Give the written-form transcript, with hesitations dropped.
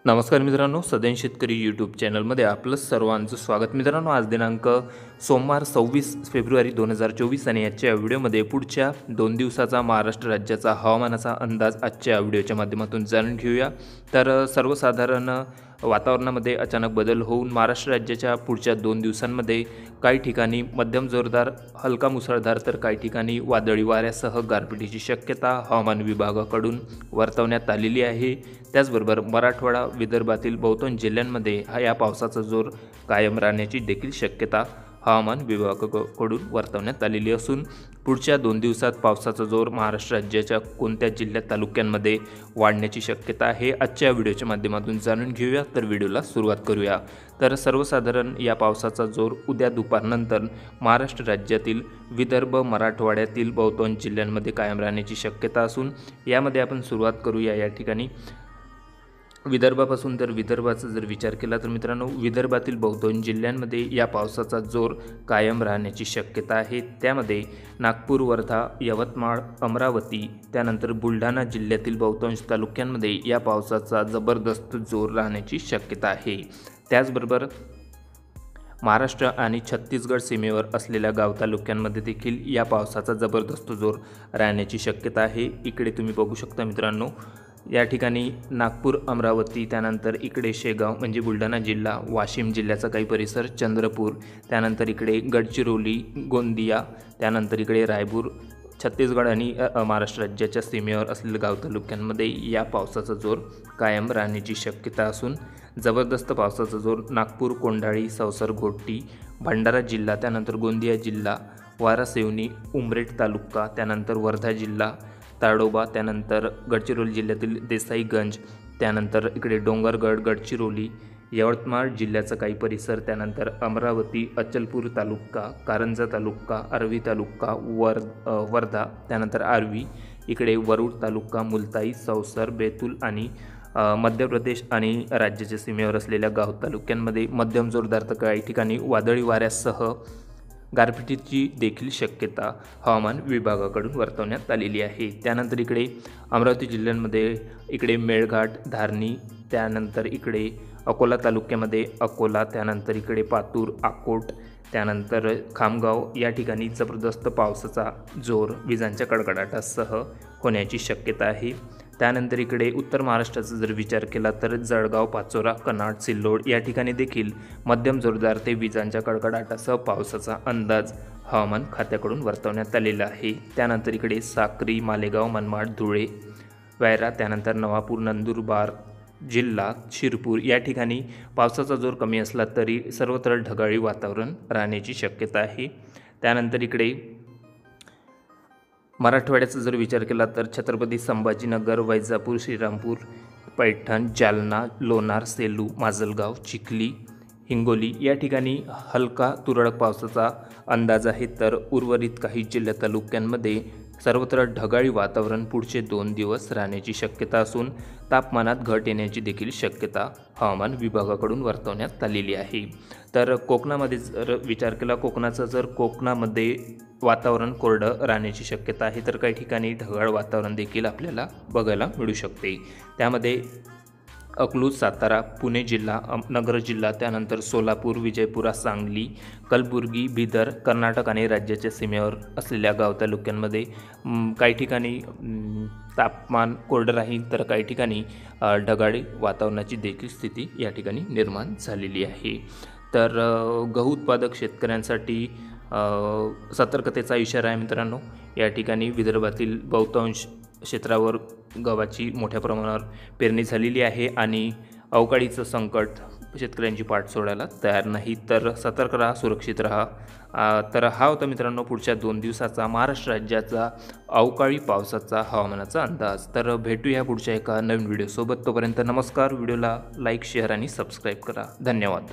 नमस्कार मित्रांनो, सदैन शेतकरी यूट्यूब चॅनलमध्ये आपलं सर्वांचं स्वागत. मित्रांनो, आज दिनांक सोमवार 26 फेब्रुवारी 2024 आणि आजच्या व्हिडिओमध्ये पुढच्या 2 दिवसाचा महाराष्ट्र राज्याचा हवामानाचा अंदाज आजच्या व्हिडिओच्या माध्यमातून जाणून घेऊया. तर सर्वसाधारण वातावरणामध्ये अचानक बदल होऊन महाराष्ट्र राज्याच्या पुढच्या 2 दिवसांमध्ये काही ठिकाणी मध्यम जोरदार, हलका मुसळधार तर काही ठिकाणी वादळी वाऱ्यासह गारपिटीची शक्यता हवामान विभागाकडून वर्तवण्यात आलेली आहे. त्याचबरोबर मराठवाडा, विदर्भातील बहुतांश जिल्ह्यांमध्ये या पावसाचा जोर कायम राहण्याची देखील शक्यता हवामान विभागाकडून वर्तवण्यात आलेली असून पुढच्या 2 दिवसात पावसाचा जोर महाराष्ट्र राज्याच्या कोणत्या जिल्ह्यात, तालुक्यांमध्ये वाढण्याची शक्यता आहे आजच्या व्हिडिओच्या माध्यमातून जाणून घेऊया. तर व्हिडिओला सुरुवात करूया. तर सर्वसाधारण या पावसाचा जोर उद्या दुपारनंतर महाराष्ट्र राज्यातील विदर्भ, मराठवाड्यातील बहुतांश जिल्ह्यांमध्ये कायम राहण्याची शक्यता असून यामध्ये आपण सुरुवात करूया या ठिकाणी विदर्भापासून. तर विदर्भाचा जर विचार केला तर मित्रांनो, विदर्भातील बहुतांश जिल्ह्यांमध्ये या पावसाचा जोर कायम राहण्याची शक्यता आहे. त्यामध्ये नागपूर, वर्धा, यवतमाळ, अमरावती, त्यानंतर बुलढाणा जिल्ह्यातील बहुतांश तालुक्यांमध्ये या पावसाचा जबरदस्त जोर राहण्याची शक्यता आहे. त्याचबरोबर महाराष्ट्र आणि छत्तीसगड सीमेवर असलेल्या गाव तालुक्यांमध्ये देखील या पावसाचा जबरदस्त जोर राहण्याची शक्यता आहे. इकडे तुम्ही बघू शकता मित्रांनो, या ठिकाणी नागपूर, अमरावती, त्यानंतर इकडे शेगाव म्हणजे बुलढाणा जिल्हा, वाशिम जिल्ह्याचा काही परिसर, चंद्रपूर, त्यानंतर इकडे गडचिरोली, गोंदिया, त्यानंतर इकडे रायपूर, छत्तीसगड आणि महाराष्ट्र राज्याच्या सीमेवर असलेल्या गाव तालुक्यांमध्ये या पावसाचा जोर कायम राहण्याची शक्यता असून जबरदस्त पावसाचा जोर नागपूर, कोंढाळी, सौसर, घोटी, भंडारा जिल्हा, त्यानंतर गोंदिया जिल्हा, वारासेवनी, उमरेठ तालुका, त्यानंतर वर्धा जिल्हा, ताडोबा, त्यानंतर गडचिरोली जिल्ह्यातील देसाईगंज, त्यानंतर इकडे डोंगरगड, गडचिरोली, यवतमाळ जिल्ह्याचा काही परिसर, त्यानंतर अमरावती, अचलपूर तालुका, कारंजा तालुका, आर्वी तालुका, वर्धा, त्यानंतर आर्वी, इकडे वरुड तालुका, मुलताई, सौसर, बेतूल आणि मध्य प्रदेश आणि राज्याच्या सीमेवर असलेल्या गाव तालुक्यांमध्ये मध्यम जोरदार तर काही ठिकाणी वादळी वाऱ्यासह गारपिटीची देखील शक्यता हवामान विभागाकडून वर्तवण्यात आलेली आहे. त्यानंतर इकडे अमरावती जिल्ह्यांमध्ये इकडे मेळघाट, धारणी, त्यानंतर इकडे अकोला तालुक्यामध्ये अकोला, त्यानंतर इकडे पातूर, आकोट, त्यानंतर खामगाव या ठिकाणी जबरदस्त पावसाचा जोर विजांच्या कडकडाटासह होण्याची शक्यता आहे. त्यानंतर इकडे उत्तर महाराष्ट्राचा जर विचार केला तर जळगाव, पाचोरा, कन्हाड, सिल्लोड या ठिकाणी देखील मध्यम जोरदार ते विजांच्या कडकडाटासह पावसाचा अंदाज हवामान खात्याकडून वर्तवण्यात आलेला आहे. त्यानंतर इकडे साक्री, मालेगाव, मनमाड, धुळे, वैरा, त्यानंतर नवापूर, नंदुरबार जिल्हा, शिरपूर या ठिकाणी पावसाचा जोर कमी असला तरी सर्वत्र ढगाळी वातावरण राहण्याची शक्यता आहे. त्यानंतर इकडे मराठवाड्याचा जर विचार केला तर छत्रपती संभाजीनगर, वैजापूर, श्रीरामपूर, पैठण, जालना, लोणार, सेलू, माजलगाव, चिखली, हिंगोली या ठिकाणी हलका तुरळक पावसाचा अंदाज आहे. तर उर्वरित काही जिल्हा तालुक्यांमध्ये सर्वत्र ढगाळी वातावरण पुढचे 2 दिवस राहण्याची शक्यता असून तापमानात घट येण्याची देखील शक्यता हवामान विभागाकडून वर्तवण्यात आलेली आहे. तर कोकणामध्ये जर विचार केला, कोकणामध्ये वातावरण कोरडं राहण्याची शक्यता आहे. तर काही ठिकाणी ढगाळ वातावरण देखील आपल्याला बघायला मिळू शकते. त्यामध्ये अकलूज, सातारा, पुणे जिल्हा, नगर जिल्हा, त्यानंतर सोलापूर, विजयपुरा, सांगली, कलबुर्गी, बिदर, कर्नाटक आणि राज्याच्या सीमेवर असलेल्या गाव तालुक्यांमध्ये काही ठिकाणी तापमान कोरडं राहील तर काही ठिकाणी ढगाळी वातावरणाची देखील स्थिती या ठिकाणी निर्माण झालेली आहे. तर गहू उत्पादक शेतकऱ्यांसाठी सतर्कतेचा इशारा आहे मित्रांनो. या ठिकाणी विदर्भातील बहुतांश क्षेत्रावर गव्हाची मोठ्या प्रमाणावर पेरणी झालेली आहे आणि अवकाळीचं संकट शेतकऱ्यांची पाठ सोडायला तयार नाही. तर सतर्क राहा, सुरक्षित राहा. तर हा होता मित्रांनो पुढच्या 2 दिवसाचा महाराष्ट्र राज्याचा अवकाळी पावसाचा हवामानाचा अंदाज. तर भेटूया पुढच्या एका नवीन व्हिडिओसोबत. तोपर्यंत नमस्कार. व्हिडिओला लाईक, शेअर आणि सबस्क्राईब करा. धन्यवाद.